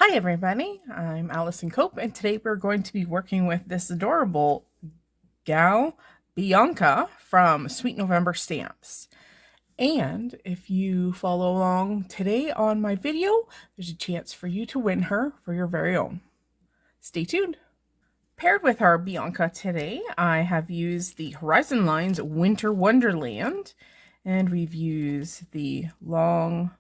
Hi everybody, I'm Allison Cope, and today we're going to be working with this adorable gal, Bianca from Sweet November Stamps. And if you follow along today on my video, there's a chance for you to win her for your very own. Stay tuned. Paired with our Bianca today, I have used the Horizon Lines Winter Wonderland, and we've used the long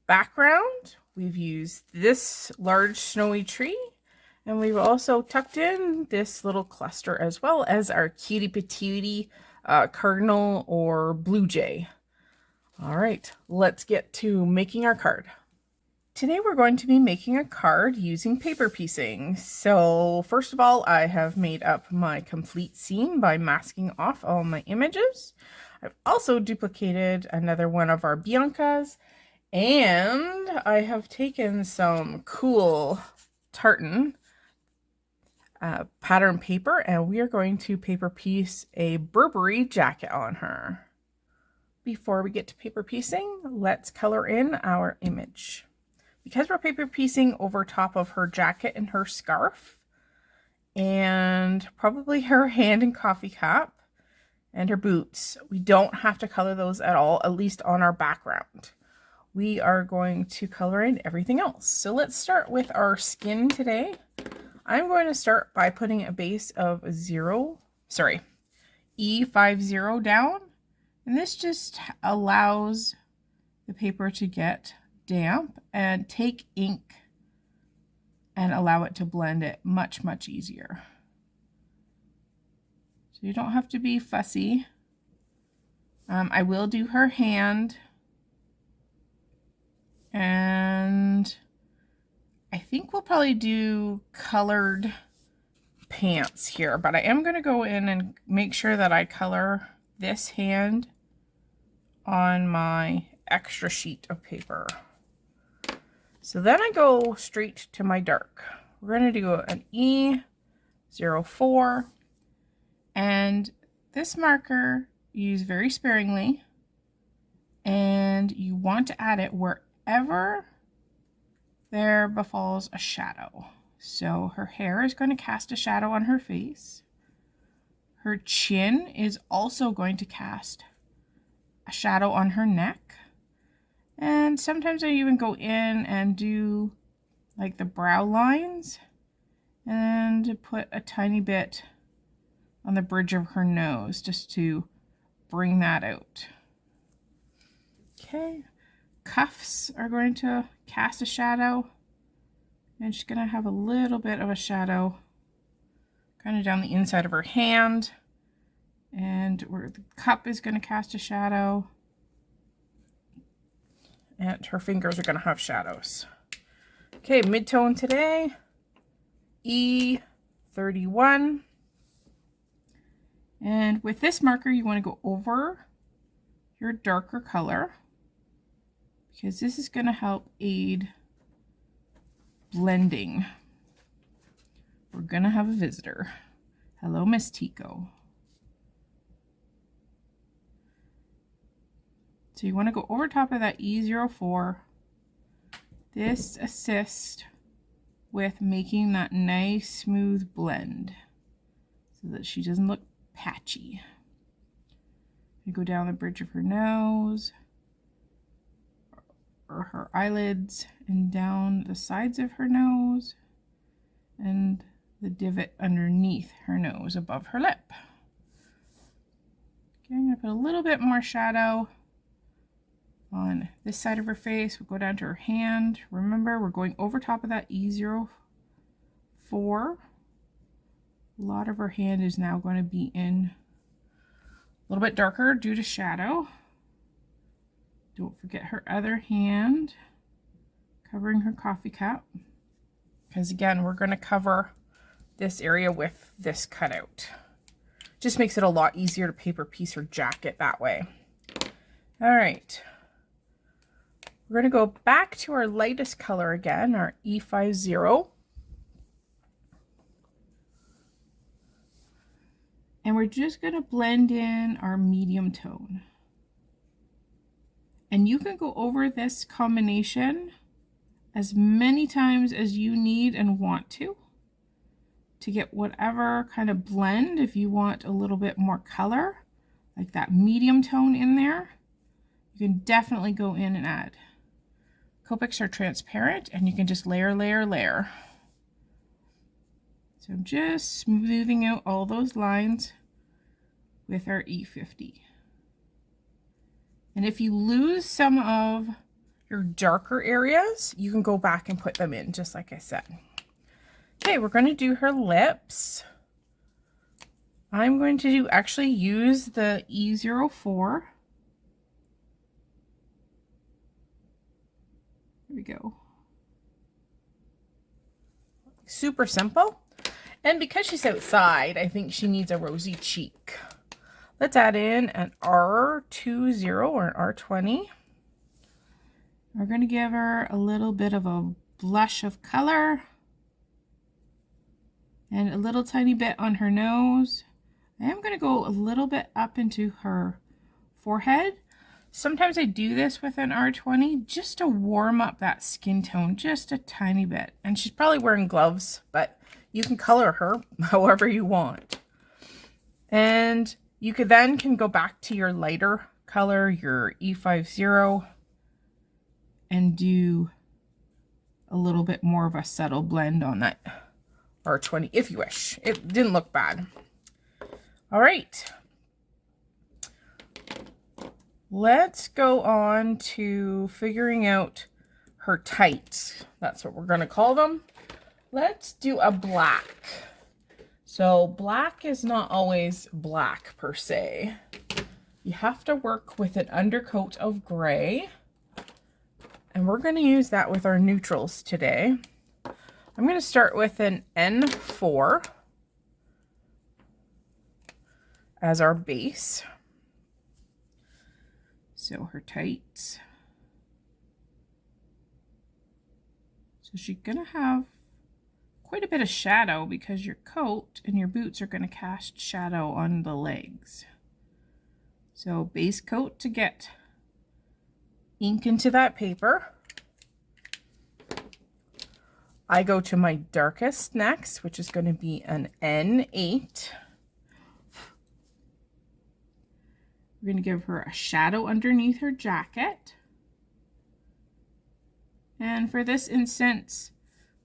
background. We've used this large snowy tree, and we've also tucked in this little cluster as well as our cutie patootie cardinal or blue jay. All right, let's get to making our card. Today we're going to be making a card using paper piecing. So first of all, I have made up my complete scene by masking off all my images. I've also duplicated another one of our Biancas, and I have taken some cool tartan pattern paper, and we are going to paper piece a Burberry jacket on her. Before we get to paper piecing, let's color in our image. Because we're paper piecing over top of her jacket and her scarf, and probably her hand and coffee cup, and her boots, we don't have to color those at all, at least on our background. We are going to color in everything else. So let's start with our skin today. I'm going to start by putting a base of E50 down. And this just allows the paper to get damp and take ink and allow it to blend it much, much easier. So you don't have to be fussy. I will do her hand. And I think we'll probably do colored pants here, but I am going to go in and make sure that I color this hand on my extra sheet of paper. So then I go straight to my dark. We're going to do an E04, and this marker use very sparingly, and you want to add it wherever there befalls a shadow. So her hair is going to cast a shadow on her face. Her chin is also going to cast a shadow on her neck. And sometimes I even go in and do like the brow lines and put a tiny bit on the bridge of her nose just to bring that out. Okay. Cuffs are going to cast a shadow, and she's going to have a little bit of a shadow kind of down the inside of her hand, and where the cup is going to cast a shadow, and her fingers are going to have shadows. Okay, mid-tone today, E31, and with this marker you want to go over your darker color, because this is going to help aid blending. We're going to have a visitor. Hello, Miss Tico. So you want to go over top of that E04. This assists with making that nice smooth blend so that she doesn't look patchy. You go down the bridge of her nose, or her eyelids, and down the sides of her nose, and the divot underneath her nose above her lip. Okay, I'm going to put a little bit more shadow on this side of her face. We'll go down to her hand. Remember, we're going over top of that E04. A lot of her hand is now going to be in a little bit darker due to shadow. Don't forget her other hand covering her coffee cup, because again, we're going to cover this area with this cutout. Just makes it a lot easier to paper piece her jacket that way. All right. We're going to go back to our lightest color again, our E50. And we're just going to blend in our medium tone. And you can go over this combination as many times as you need and want to get whatever kind of blend. If you want a little bit more color, like that medium tone in there, you can definitely go in and add. Copics are transparent and you can just layer, layer, layer. So I'm just smoothing out all those lines with our E50. And if you lose some of your darker areas, you can go back and put them in, just like I said. Okay, we're going to do her lips. I'm going to actually use the E04. There we go. Super simple. And because she's outside, I think she needs a rosy cheek. Let's add in an R20 or an R20. We're going to give her a little bit of a blush of color. And a little tiny bit on her nose. I am going to go a little bit up into her forehead. Sometimes I do this with an R20 just to warm up that skin tone just a tiny bit. And she's probably wearing gloves, but you can color her however you want. And you could then go back to your lighter color, your E50, and do a little bit more of a subtle blend on that R20 if you wish. It didn't look bad. All right. Let's go on to figuring out her tights. That's what we're going to call them. Let's do a black. So black is not always black per se. You have to work with an undercoat of gray. And we're going to use that with our neutrals today. I'm going to start with an N4 as our base. So her tights. So she's going to have quite a bit of shadow because your coat and your boots are going to cast shadow on the legs. So base coat to get ink into that paper. I go to my darkest next, which is going to be an N8. We're going to give her a shadow underneath her jacket. And for this instance,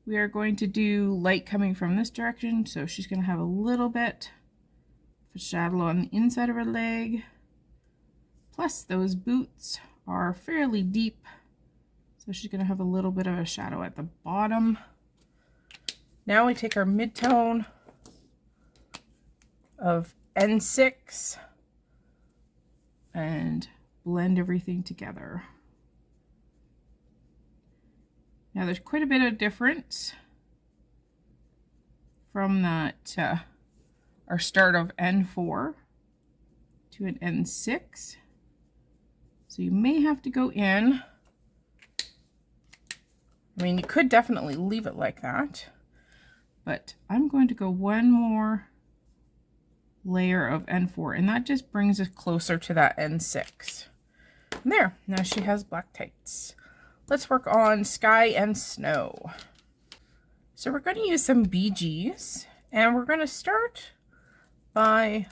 we are going to do light coming from this direction. So she's going to have a little bit of a shadow on the inside of her leg. Plus those boots are fairly deep. So she's going to have a little bit of a shadow at the bottom. Now we take our mid-tone of N6 and blend everything together. Now there's quite a bit of difference from that our start of N4 to an N6. So you may have to go in. I mean, you could definitely leave it like that, but I'm going to go one more layer of N4, and that just brings us closer to that N6. And there, now she has black tights. Let's work on sky and snow. So we're going to use some BGs, and we're going to start by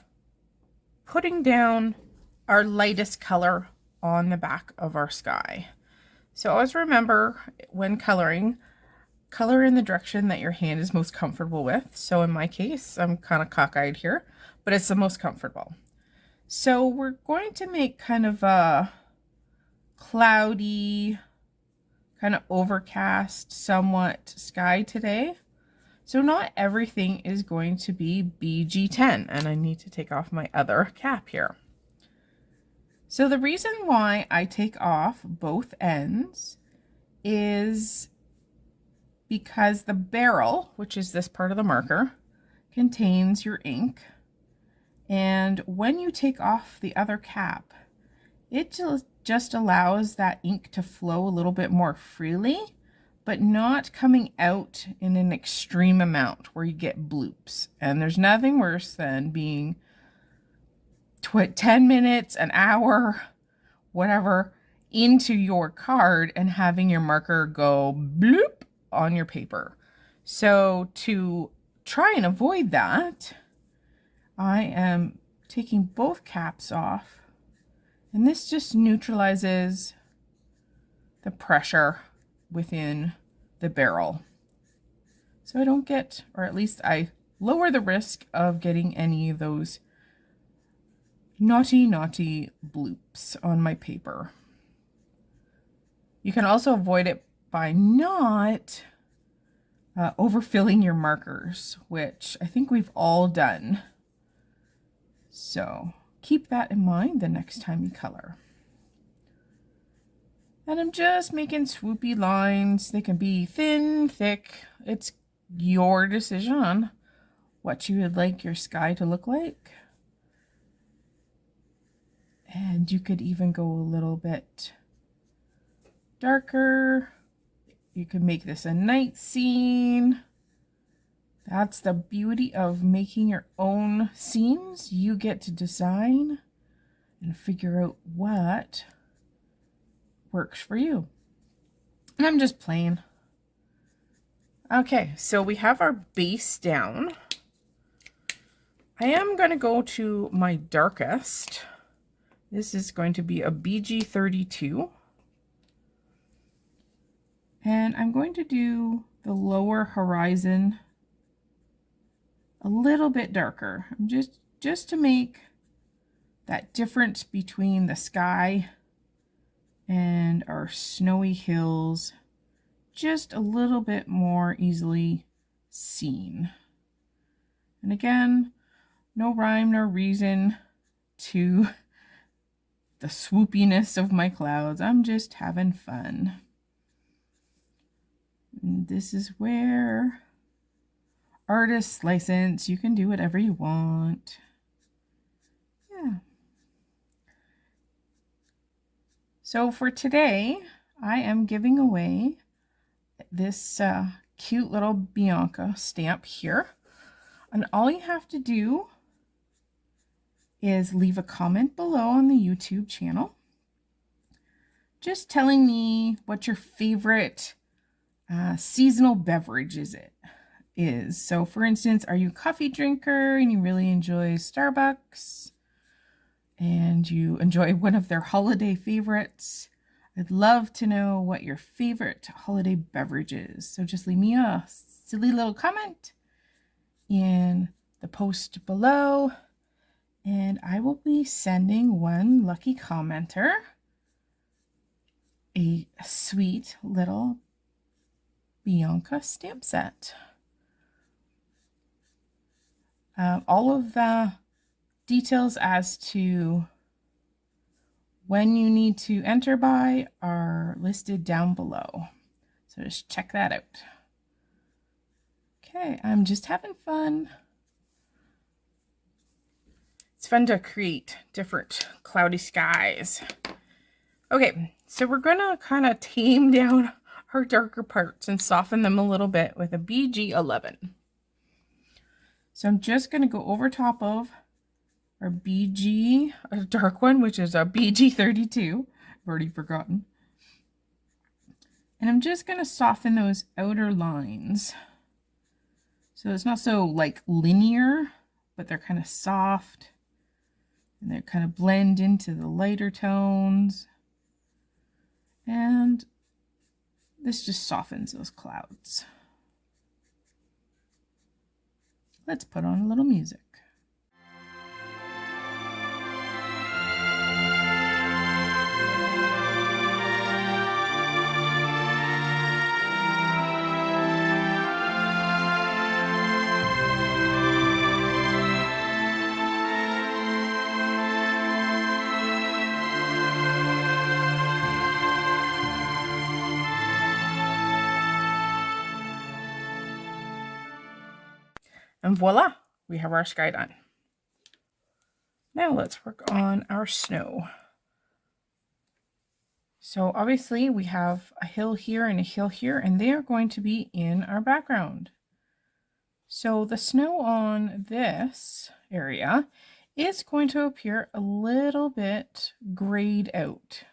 putting down our lightest color on the back of our sky. So always remember when coloring, color in the direction that your hand is most comfortable with. So in my case, I'm kind of cockeyed here, but it's the most comfortable. So we're going to make kind of a cloudy, kind of overcast, somewhat sky today. So not everything is going to be BG10, and I need to take off my other cap here. So the reason why I take off both ends is because the barrel, which is this part of the marker, contains your ink. And when you take off the other cap, it just allows that ink to flow a little bit more freely, but not coming out in an extreme amount where you get bloops. And there's nothing worse than being 10 minutes, an hour, whatever, into your card and having your marker go bloop on your paper. So to try and avoid that, I am taking both caps off, and this just neutralizes the pressure within the barrel. So I don't get, or at least I lower the risk of getting any of those naughty bloops on my paper. You can also avoid it by not overfilling your markers, which I think we've all done. So keep that in mind the next time you color. And I'm just making swoopy lines. They can be thin, thick. It's your decision on what you would like your sky to look like. And you could even go a little bit darker. You can make this a night scene. That's the beauty of making your own scenes. You get to design and figure out what works for you. And I'm just playing. Okay, so we have our base down. I am going to go to my darkest. This is going to be a BG32. And I'm going to do the lower horizon a little bit darker. I'm just to make that difference between the sky and our snowy hills just a little bit more easily seen. And again, no rhyme nor reason to the swoopiness of my clouds. I'm just having fun. And this is where artist's license, you can do whatever you want. Yeah. So for today, I am giving away this cute little Bianca stamp here. And all you have to do is leave a comment below on the YouTube channel, just telling me what your favorite seasonal beverage is. So for instance, are you a coffee drinker and you really enjoy Starbucks and you enjoy one of their holiday favorites? I'd love to know what your favorite holiday beverage is. So just leave me a silly little comment in the post below, and I will be sending one lucky commenter a sweet little Bianca stamp set. All of the details as to when you need to enter by are listed down below. So just check that out. Okay, I'm just having fun. It's fun to create different cloudy skies. Okay, so we're gonna kind of tame down our darker parts and soften them a little bit with a BG11. So I'm just gonna go over top of our BG, a dark one, which is a BG32. I've already forgotten. And I'm just gonna soften those outer lines. So it's not so like linear, but they're kind of soft and they kind of blend into the lighter tones. And this just softens those clouds. Let's put on a little music. And voila, we have our sky done. Now let's work on our snow. So obviously we have a hill here and a hill here, and they are going to be in our background. So the snow on this area is going to appear a little bit grayed out.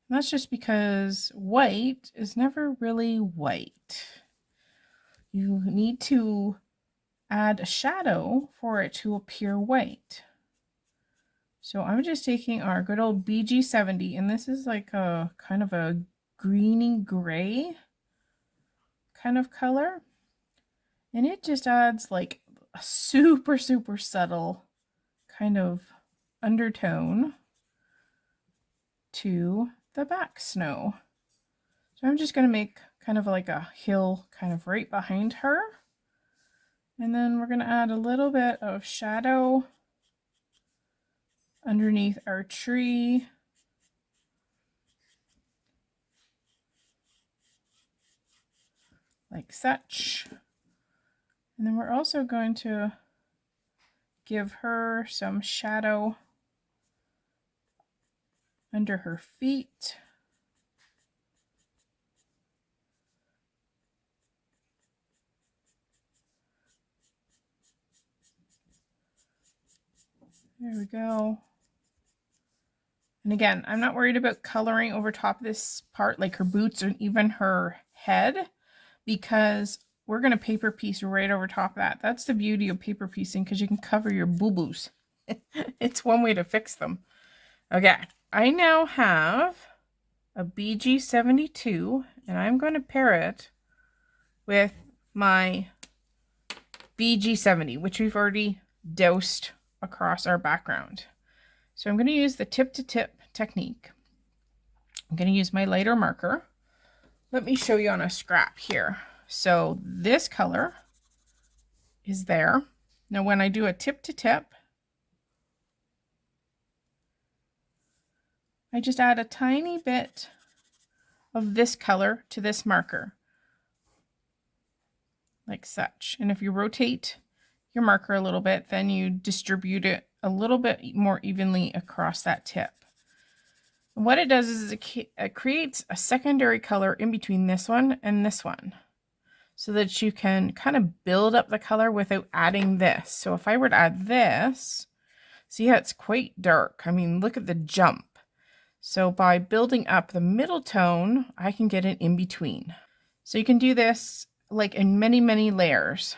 And that's just because white is never really white. You need to add a shadow for it to appear white. So I'm just taking our good old BG70, and this is like a kind of a greeny gray kind of color. And it just adds like a super, super subtle kind of undertone to the back snow. So I'm just going to make kind of like a hill kind of right behind her. And then we're going to add a little bit of shadow underneath our tree. Like such. And then we're also going to give her some shadow under her feet. There we go. And again, I'm not worried about coloring over top of this part, like her boots or even her head, because we're going to paper piece right over top of that. That's the beauty of paper piecing, because you can cover your boo-boos. It's one way to fix them. Okay, I now have a BG72, and I'm going to pair it with my BG70, which we've already doused across our background. So I'm going to use the tip-to-tip technique. I'm going to use my lighter marker. Let me show you on a scrap here. So this color is there. Now when I do a tip-to-tip, I just add a tiny bit of this color to this marker, like such. And if you rotate your marker a little bit, then you distribute it a little bit more evenly across that tip. And what it does is it creates a secondary color in between this one and this one, so that you can kind of build up the color without adding this. So if I were to add this, see how it's quite dark. I mean, look at the jump. So by building up the middle tone, I can get it in between. So you can do this like in many, many layers.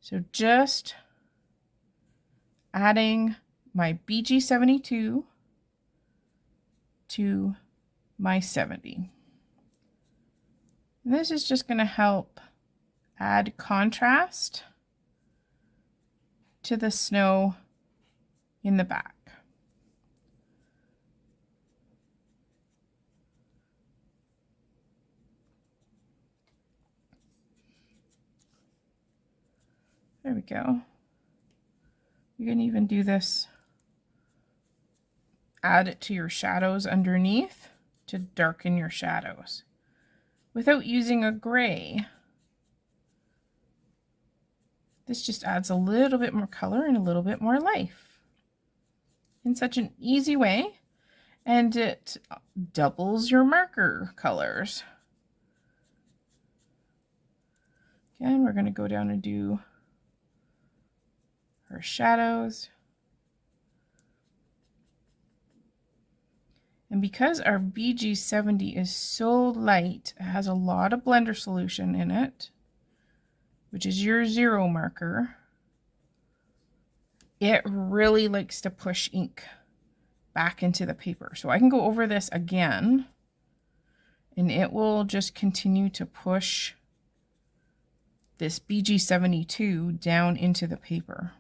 So just adding my BG72 to my 70. And this is just going to help add contrast to the snow in the back. There we go. You can even do this, add it to your shadows underneath to darken your shadows without using a gray. This just adds a little bit more color and a little bit more life in such an easy way, and it doubles your marker colors. Again, we're going to go down and do her shadows. And because our BG70 is so light, it has a lot of blender solution in it, which is your 0 marker, it really likes to push ink back into the paper. So I can go over this again, and it will just continue to push this BG72 down into the paper.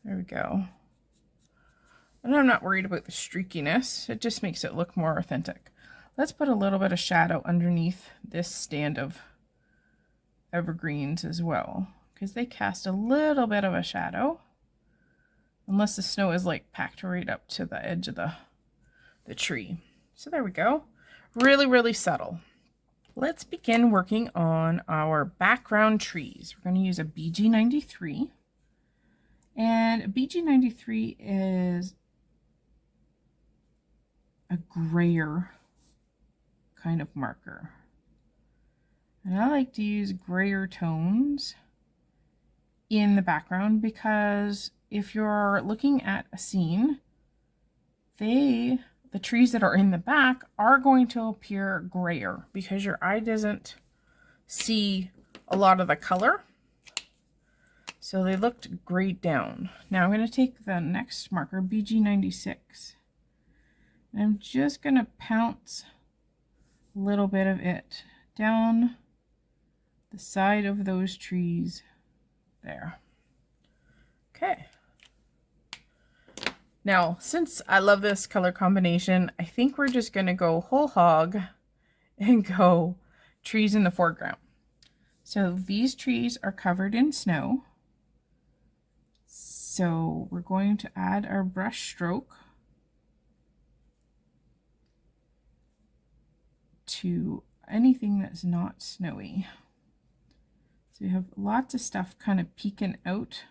There we go. And I'm not worried about the streakiness. It just makes it look more authentic. Let's put a little bit of shadow underneath this stand of evergreens as well, because they cast a little bit of a shadow, unless the snow is like packed right up to the edge of the tree. So there we go. Really, really subtle. Let's begin working on our background trees. We're going to use a BG93. And BG93 is a grayer kind of marker. And I like to use grayer tones in the background because if you're looking at a scene, the trees that are in the back are going to appear grayer because your eye doesn't see a lot of the color. So they looked grayed down. Now I'm going to take the next marker, BG96. And I'm just going to pounce a little bit of it down the side of those trees there. Okay. Now, since I love this color combination, I think we're just going to go whole hog and go trees in the foreground. So these trees are covered in snow. So we're going to add our brush stroke to anything that's not snowy. So you have lots of stuff kind of peeking out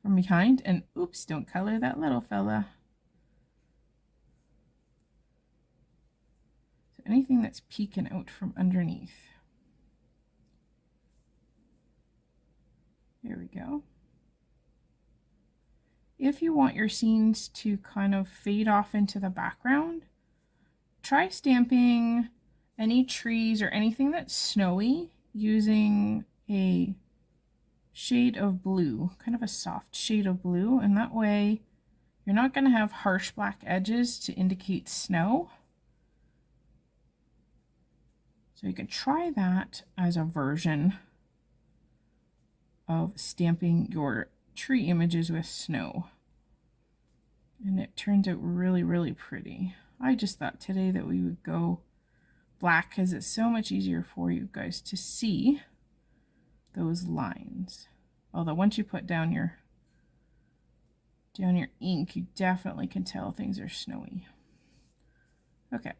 from behind, and oops, don't color that little fella. So anything that's peeking out from underneath. There we go. If you want your scenes to kind of fade off into the background, try stamping any trees or anything that's snowy using a shade of blue, kind of a soft shade of blue, and that way you're not going to have harsh black edges to indicate snow. So you can try that as a version of stamping your tree images with snow. And it turns out really, really pretty. I just thought today that we would go black because it's so much easier for you guys to see those lines. Although once you put down your ink, you definitely can tell things are snowy. Okay.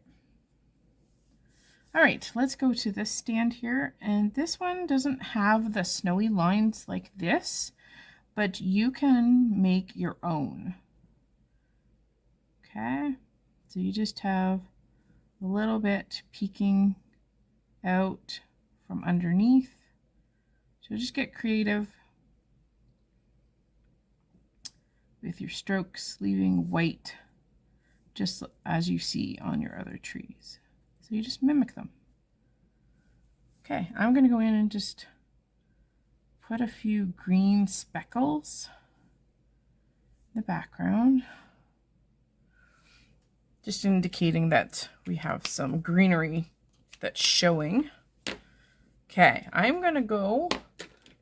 All right, let's go to this stand here. And this one doesn't have the snowy lines like this, but you can make your own. Okay, so you just have a little bit peeking out from underneath. So just get creative with your strokes, leaving white just as you see on your other trees. So you just mimic them. Okay, I'm going to go in and just put a few green speckles in the background, just indicating that we have some greenery that's showing. Okay, I'm going to go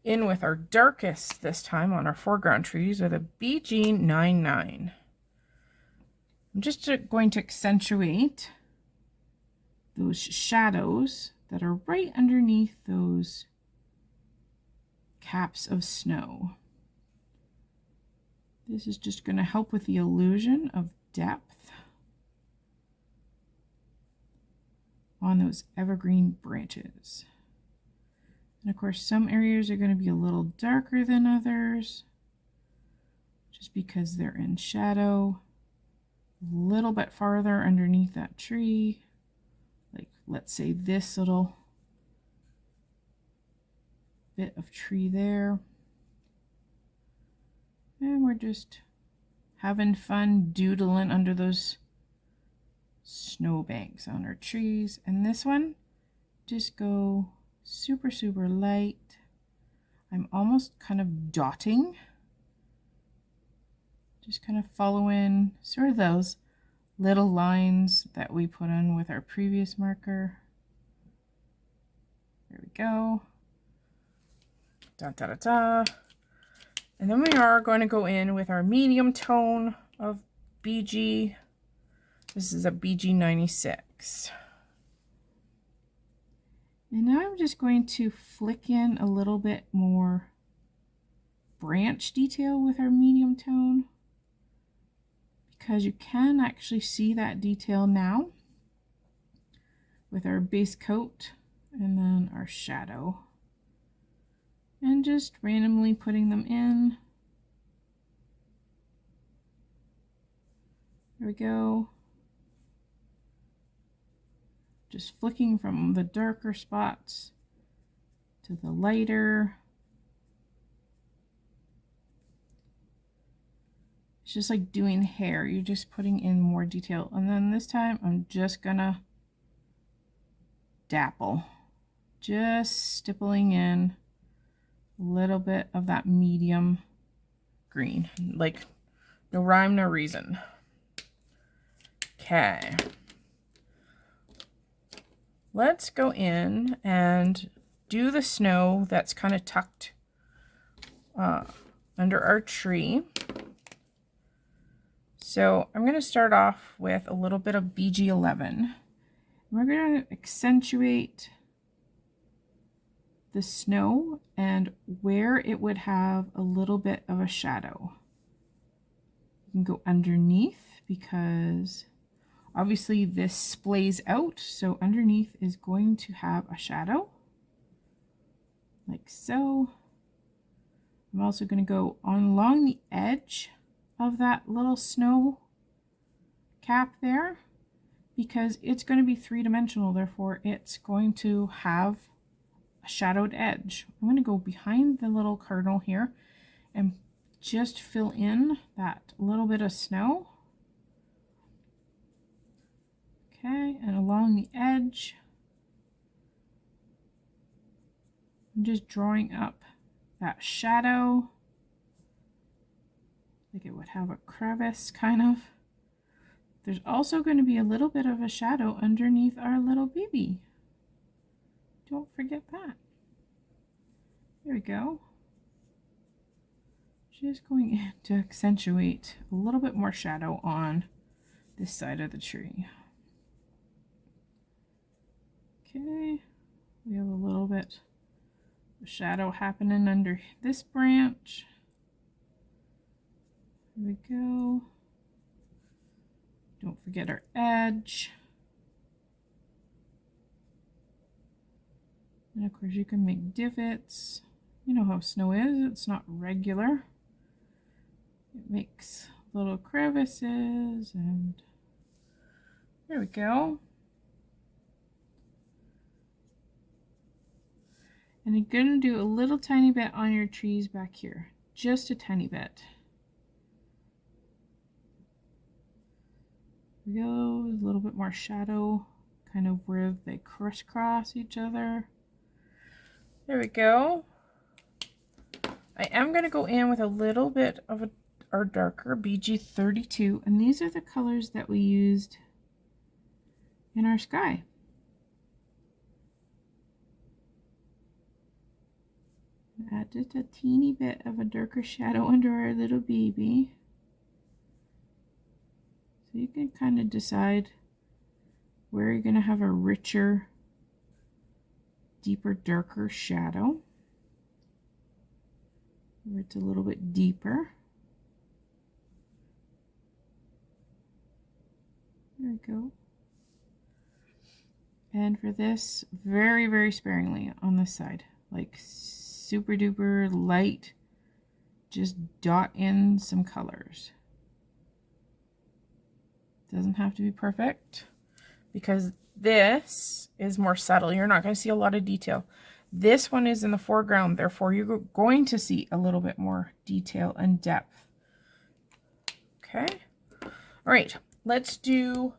in with our darkest this time on our foreground trees with a BG99. I'm just going to accentuate those shadows that are right underneath those caps of snow. This is just going to help with the illusion of depth on those evergreen branches. And of course, some areas are going to be a little darker than others, just because they're in shadow. A little bit farther underneath that tree, like let's say this little bit of tree there. And we're just having fun doodling under those snowbanks on our trees. And this one, just go super, super light. I'm almost kind of dotting. Just kind of following sort of those little lines that we put on with our previous marker. There we go. Da, da, da, da. And then we are going to go in with our medium tone of BG. This is a BG96. And now I'm just going to flick in a little bit more branch detail with our medium tone, because you can actually see that detail now with our base coat and then our shadow. And just randomly putting them in. There we go. Just flicking from the darker spots to the lighter. It's just like doing hair. You're just putting in more detail. And then this time I'm just gonna dapple. Just stippling in a little bit of that medium green. Like no rhyme, no reason. Okay. Let's go in and do the snow that's kind of tucked under our tree. So I'm going to start off with a little bit of BG11. We're going to accentuate the snow and where it would have a little bit of a shadow. You can go underneath because obviously this splays out, so underneath is going to have a shadow, like so. I'm also going to go along the edge of that little snow cap there because it's going to be three-dimensional, therefore it's going to have a shadowed edge. I'm going to go behind the little cardinal here and just fill in that little bit of snow. Okay, and along the edge, I'm just drawing up that shadow, like it would have a crevice kind of. There's also going to be a little bit of a shadow underneath our little baby. Don't forget that. There we go. Just going in to accentuate a little bit more shadow on this side of the tree. Okay, we have a little bit of shadow happening under this branch. There we go. Don't forget our edge. And of course you can make divots. You know how snow is, it's not regular. It makes little crevices, and there we go. And you're going to do a little tiny bit on your trees back here. Just a tiny bit. There we go. A little bit more shadow, kind of where they crisscross each other. There we go. I am going to go in with a little bit of our darker BG32. And these are the colors that we used in our sky. Add just a teeny bit of a darker shadow under our little baby. So you can kind of decide where you're going to have a richer, deeper, darker shadow. Where it's a little bit deeper. There we go. And for this, very, very sparingly on this side. Like super duper light, just dot in some colors. Doesn't have to be perfect because this is more subtle. You're not going to see a lot of detail. This one is in the foreground, therefore you're going to see a little bit more detail and depth. Okay. All right, let's do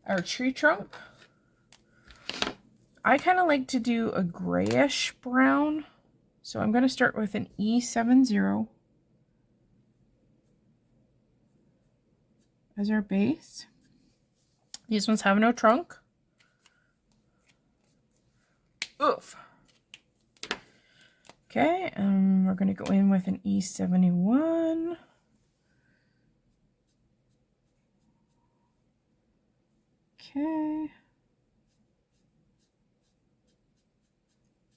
our tree trunk. I kind of like to do a grayish brown. So I'm going to start with an E70 as our base. These ones have no trunk. Oof. Okay, we're going to go in with an E71. Okay.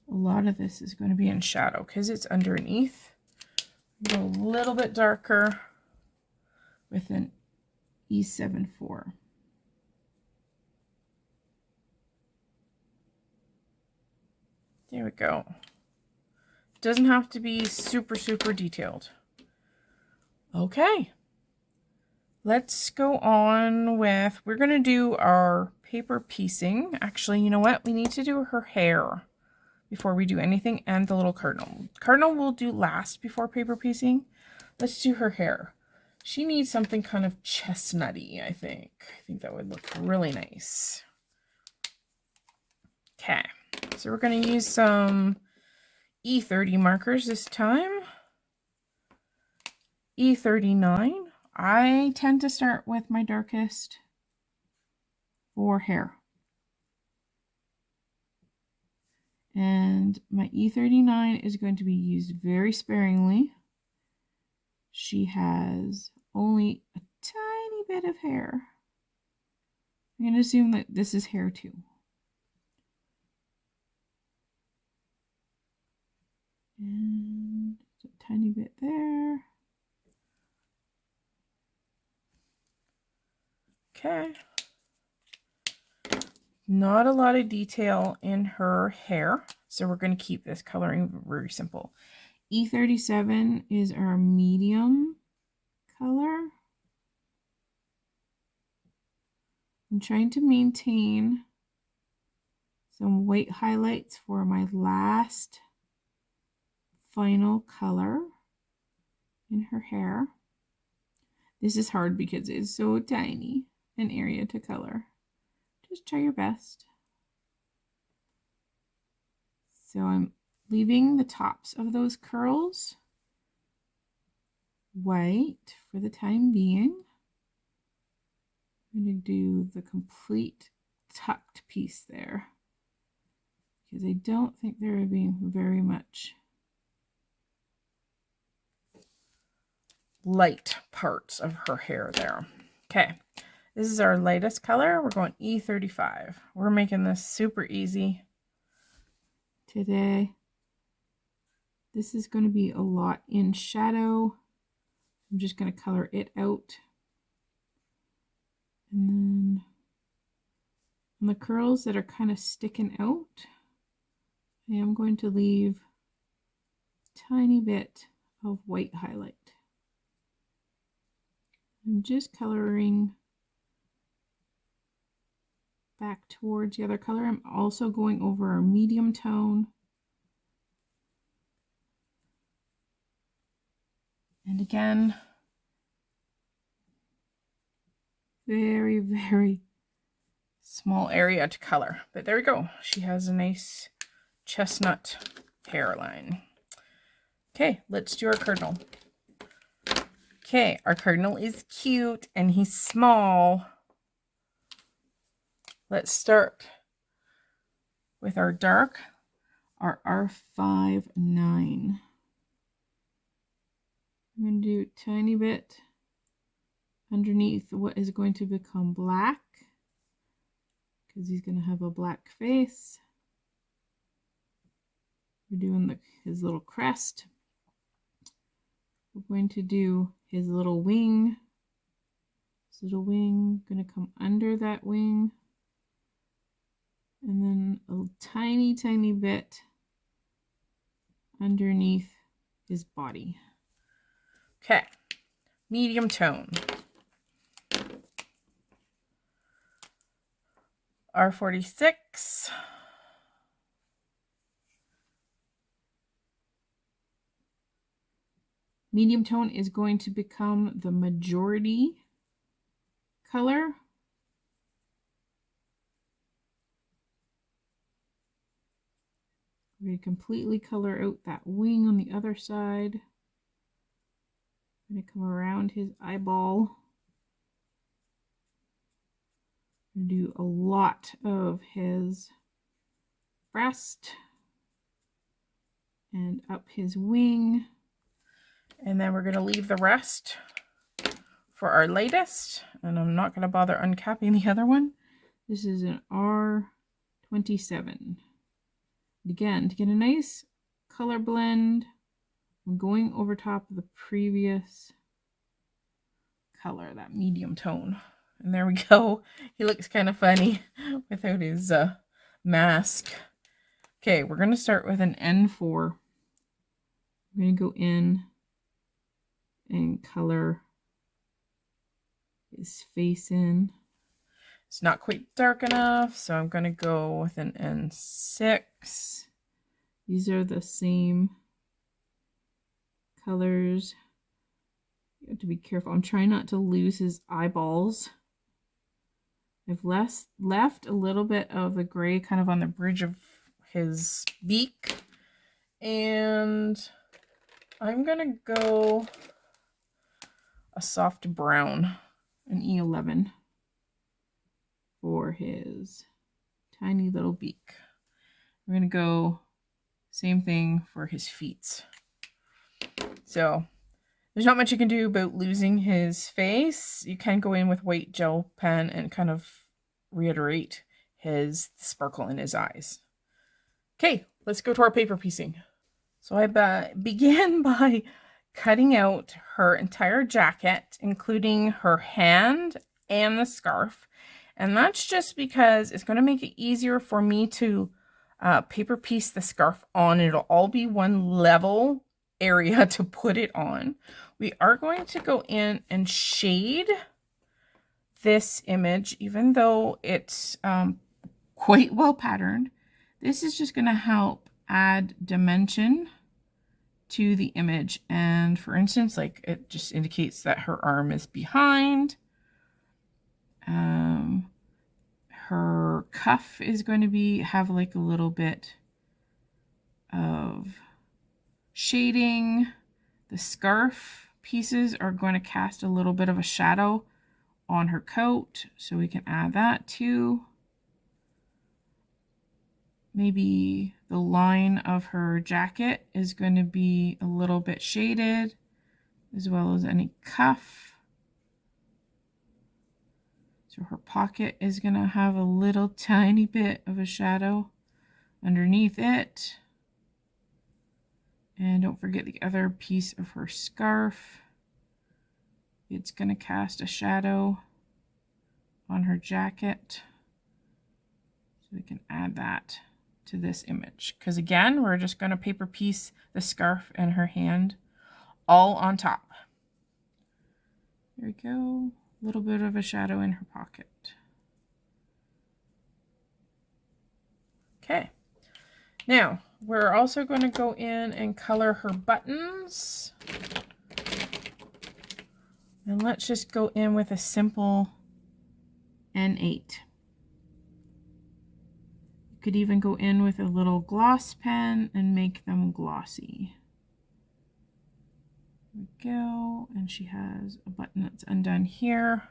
A lot of this is going to be in shadow because it's underneath. Go a little bit darker with an E74. There we go. Doesn't have to be super, super detailed. Okay. Let's go on with, we're going to do our paper piecing. Actually, you know what? We need to do her hair before we do anything, and the little cardinal. Cardinal we'll do last before paper piecing. Let's do her hair. She needs something kind of chestnutty, I think. I think that would look really nice. Okay, so we're going to use some E30 markers this time. E39. I tend to start with my darkest for hair. And my E39 is going to be used very sparingly. She has only a tiny bit of hair. I'm going to assume that this is hair too. And a tiny bit there. Okay. Not a lot of detail in her hair, so we're going to keep this coloring very simple. E37 is our medium color. I'm trying to maintain some white highlights for my last final color in her hair. This is hard because it's so tiny an area to color. Just try your best. So I'm leaving the tops of those curls white for the time being. I'm going to do the complete tucked piece there because I don't think there would be very much light parts of her hair there. Okay, this is our lightest color. We're going E35. We're making this super easy today. This is going to be a lot in shadow. I'm just going to color it out. And then on the curls that are kind of sticking out, I am going to leave a tiny bit of white highlight. I'm just coloring back towards the other color. I'm also going over our medium tone. And again, very, very small area to color. But there we go. She has a nice chestnut hairline. Okay, let's do our cardinal. Okay, our cardinal is cute and he's small. Let's start with our dark, our R59. I'm going to do a tiny bit underneath what is going to become black because he's going to have a black face. We're doing his little crest. We're going to do his little wing. His little wing going to come under that wing. And then a tiny, tiny bit underneath his body. Okay, medium tone. R46. Medium tone is going to become the majority color. We're going to completely color out that wing on the other side. I'm going to come around his eyeball. I'm going to do a lot of his breast and up his wing. And then we're going to leave the rest for our lightest. And I'm not going to bother uncapping the other one. This is an R27. Again, to get a nice color blend, I'm going over top of the previous color, that medium tone. And there we go. He looks kind of funny without his mask. Okay, we're going to start with an N4. I'm going to go in and color his face in. It's not quite dark enough, so I'm going to go with an N6. These are the same colors You have to be careful. I'm trying not to lose his eyeballs. I've left a little bit of the gray kind of on the bridge of his beak. And I'm going to go a soft brown, an E11, for his tiny little beak. We're going to go same thing for his feet. So there's not much you can do about losing his face. You can go in with white gel pen and kind of reiterate his sparkle in his eyes. Okay, let's go to our paper piecing. So I began by cutting out her entire jacket, including her hand and the scarf. And that's just because it's going to make it easier for me to paper piece the scarf on. It'll all be one level area to put it on. We are going to go in and shade this image, even though it's quite well patterned. This is just going to help add dimension to the image. And for instance, like it just indicates that her arm is behind. Her cuff is going to have like a little bit of shading. The scarf pieces are going to cast a little bit of a shadow on her coat, so we can add that too. Maybe the line of her jacket is going to be a little bit shaded, as well as any cuff. So her pocket is going to have a little tiny bit of a shadow underneath it. And don't forget the other piece of her scarf. It's going to cast a shadow on her jacket. So we can add that to this image. Because again, we're just going to paper piece the scarf and her hand all on top. There we go. A little bit of a shadow in her pocket. Okay. Now, we're also going to go in and color her buttons. And let's just go in with a simple N8. You could even go in with a little gloss pen and make them glossy. There we go. And she has a button that's undone here.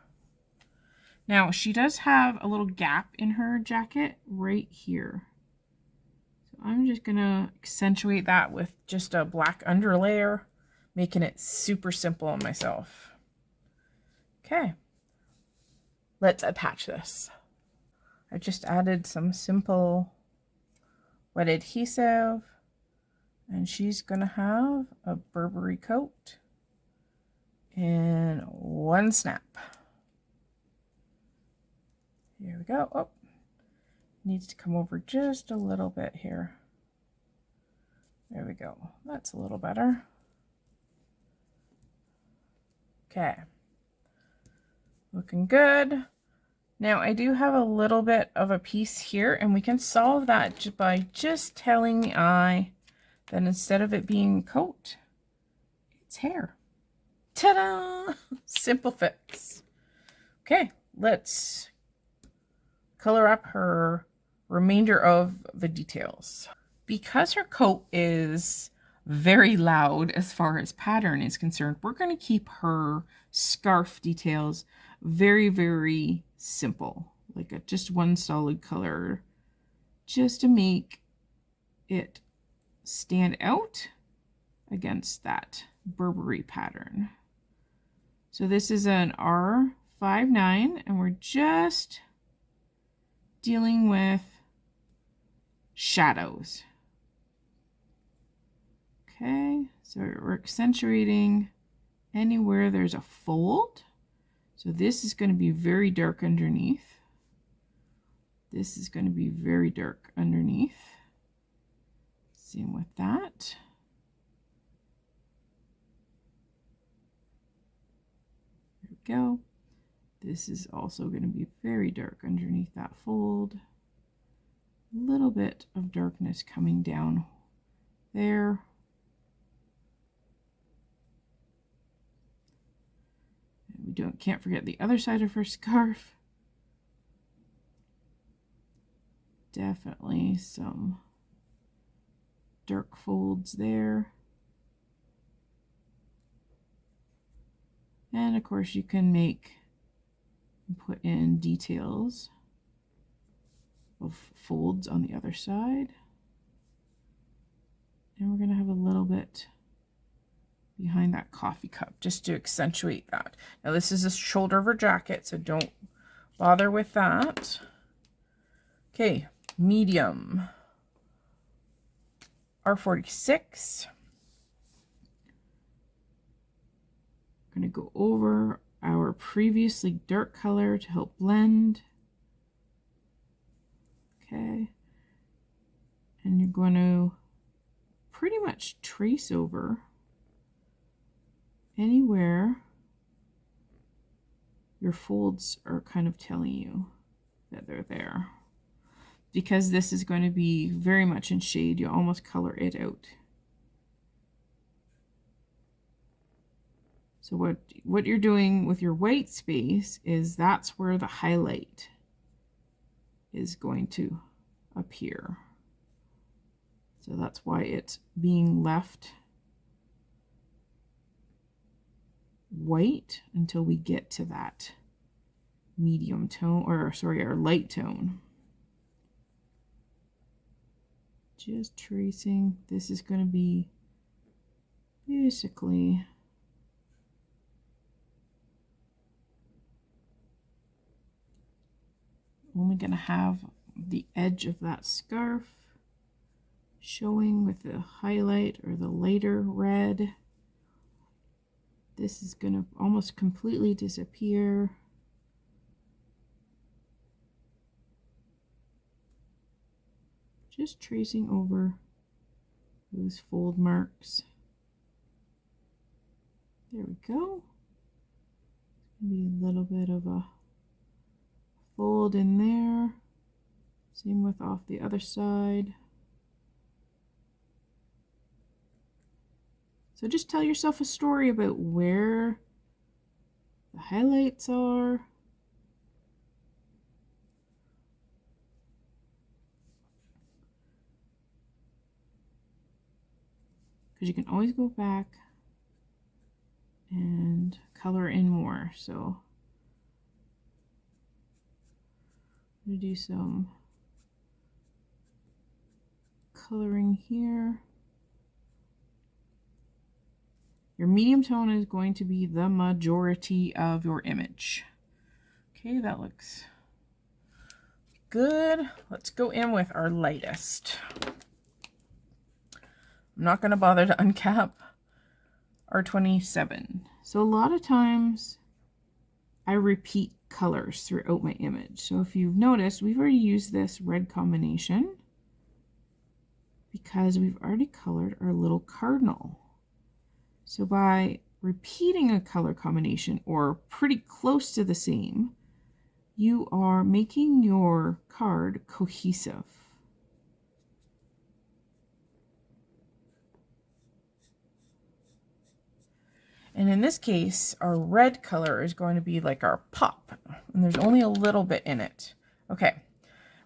Now, she does have a little gap in her jacket right here. So I'm just going to accentuate that with just a black underlayer, making it super simple on myself. Okay, let's attach this. I just added some simple wet adhesive, and she's going to have a Burberry coat in one snap. Here we go. Oh, needs to come over just a little bit here. There we go. That's a little better. Okay. Looking good. Now I do have a little bit of a piece here, and we can solve that by just telling the eye that instead of it being coat, it's hair. Ta-da! Simple fix. Okay, let's color up her remainder of the details. Because her coat is very loud as far as pattern is concerned, we're going to keep her scarf details very, very simple, like just one solid color, just to make it stand out against that Burberry pattern. So this is an R59, and we're just dealing with shadows. Okay, so we're accentuating anywhere there's a fold. So this is going to be very dark underneath. This is going to be very dark underneath. Same with that. There we go. This is also going to be very dark underneath that fold. A little bit of darkness coming down there. can't forget the other side of her scarf. Definitely some dark folds there. And of course you can put in details of folds on the other side. And we're going to have a little bit behind that coffee cup just to accentuate that. Now this is the shoulder of her jacket, so don't bother with that. Okay, medium. R46. I'm going to go over our previously dark color to help blend. Okay. And you're going to pretty much trace over anywhere your folds are kind of telling you that they're there. Because this is going to be very much in shade, you almost color it out. So what you're doing with your white space is that's where the highlight is going to appear. So that's why it's being left white until we get to that medium tone, or sorry, our light tone. Just tracing. This is going to be basically only going to have the edge of that scarf showing with the highlight or the lighter red. This is going to almost completely disappear. Just tracing over those fold marks. There we go. Maybe a little bit of a fold in there. Same with off the other side. So just tell yourself a story about where the highlights are. Because you can always go back and color in more. So I'm going to do some coloring here. Your medium tone is going to be the majority of your image. Okay, that looks good. Let's go in with our lightest. I'm not going to bother to uncap our 27. So a lot of times I repeat colors throughout my image. So if you've noticed, we've already used this red combination because we've already colored our little cardinal. So by repeating a color combination or pretty close to the same, you are making your card cohesive. And in this case, our red color is going to be like our pop, and there's only a little bit in it. Okay,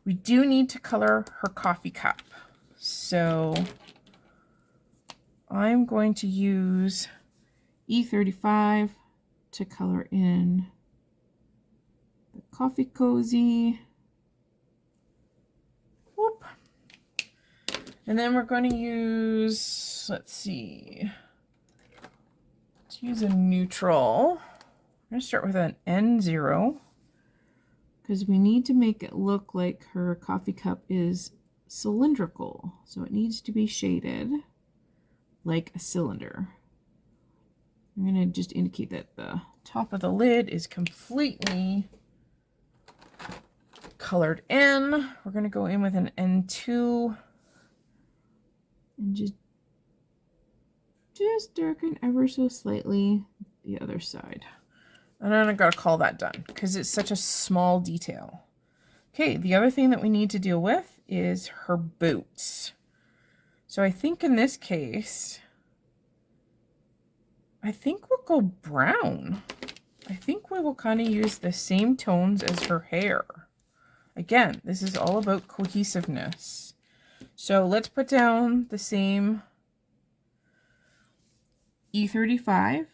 we do need to color her coffee cup. So I'm going to use E35 to color in the coffee cozy. Whoop. And then we're going to use, let's see, let's use a neutral. I'm going to start with an N0 because we need to make it look like her coffee cup is cylindrical. So it needs to be shaded like a cylinder. I'm going to just indicate that the top of the lid is completely colored in. We're going to go in with an N2 and just darken ever so slightly the other side. And then I got to call that done because it's such a small detail. Okay, the other thing that we need to deal with is her boots. So I think in this case, I think we'll go brown. I think we will kind of use the same tones as her hair. Again, this is all about cohesiveness. So let's put down the same E35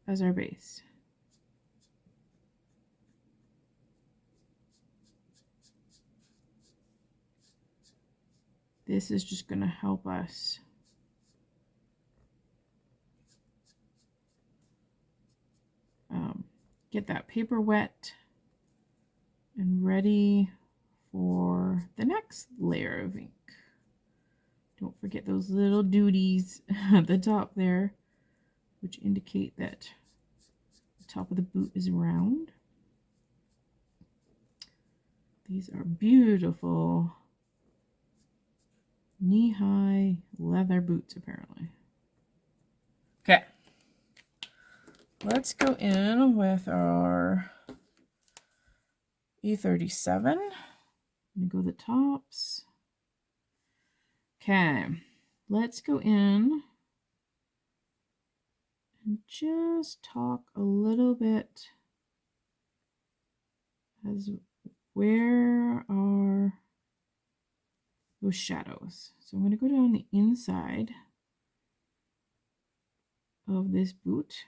as our base. This is just going to help us get that paper wet and ready for the next layer of ink. Don't forget those little duties at the top there, which indicate that the top of the boot is round. These are beautiful knee-high leather boots, apparently. Okay. Let's go in with our E37. I'm going to go the tops. Okay. Let's go in and just talk a little bit as where are those shadows. So I'm going to go down the inside of this boot.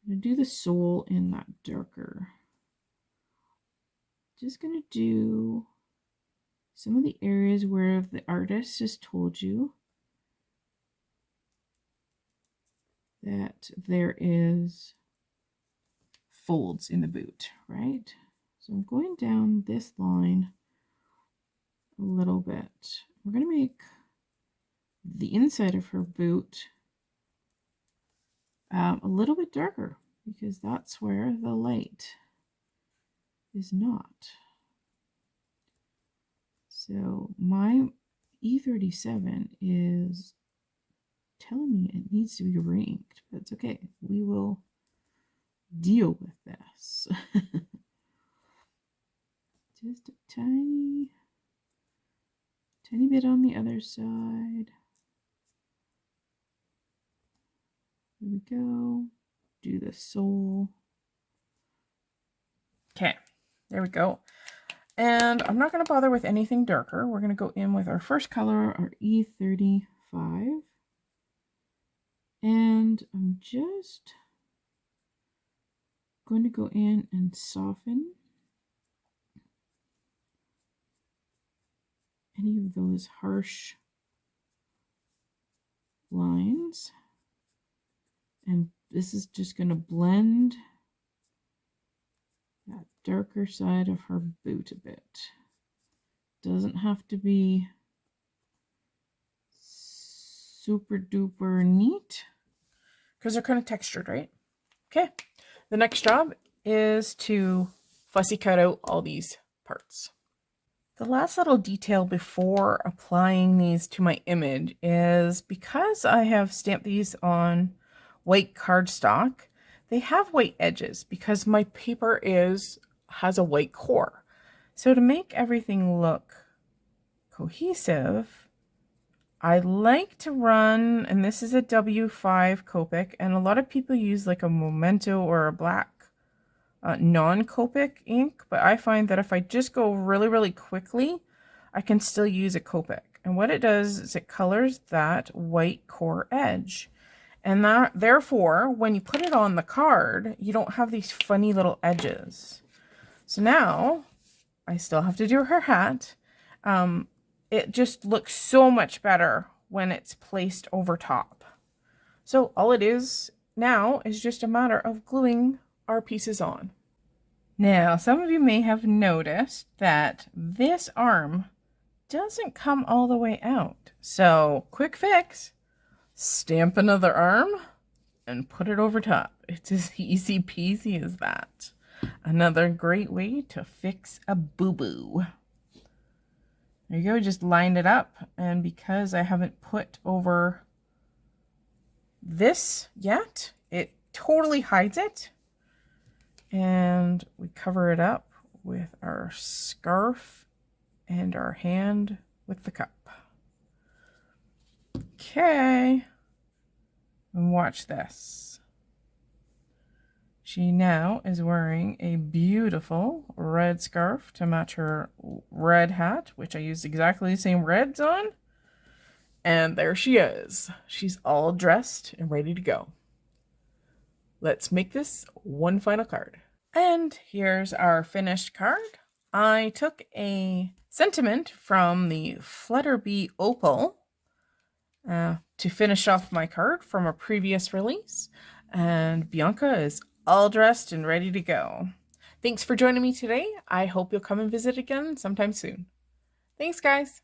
I'm going to do the sole in that darker. Just going to do some of the areas where the artist has told you that there is folds in the boot, right? So I'm going down this line a little bit. We're going to make the inside of her boot a little bit darker because that's where the light is not. So my E37 is telling me it needs to be ranked, but it's okay. We will deal with this. Just a tiny bit on the other side. There we go. Do the sole. Okay, there we go. And I'm not going to bother with anything darker. We're going to go in with our first color, our E35. And I'm just going to go in and soften any of those harsh lines. And this is just going to blend that darker side of her boot a bit. Doesn't have to be super duper neat because they're kind of textured, right? Okay, the next job is to fussy cut out all these parts. The last little detail before applying these to my image is because I have stamped these on white cardstock, they have white edges because my paper has a white core. So to make everything look cohesive, I like to run, and this is a W5 Copic, and a lot of people use like a Memento or a black non-Copic ink, but I find that if I just go really, really quickly, I can still use a Copic. And what it does is it colors that white core edge. And that, therefore, when you put it on the card, you don't have these funny little edges. So now, I still have to do her hat. It just looks so much better when it's placed over top. So all it is now is just a matter of gluing our pieces on. Now, some of you may have noticed that this arm doesn't come all the way out. So, quick fix. Stamp another arm and put it over top. It's as easy peasy as that. Another great way to fix a boo-boo. There you go, just lined it up. And because I haven't put over this yet, it totally hides it. And we cover it up with our scarf and our hand with the cup. Okay. And watch this. She now is wearing a beautiful red scarf to match her red hat, which I used exactly the same reds on. And there she is. She's all dressed and ready to go. Let's make this one final card. And here's our finished card. I took a sentiment from the Flutterbee Opal to finish off my card from a previous release. And Bianca is all dressed and ready to go. Thanks for joining me today. I hope you'll come and visit again sometime soon. Thanks, guys.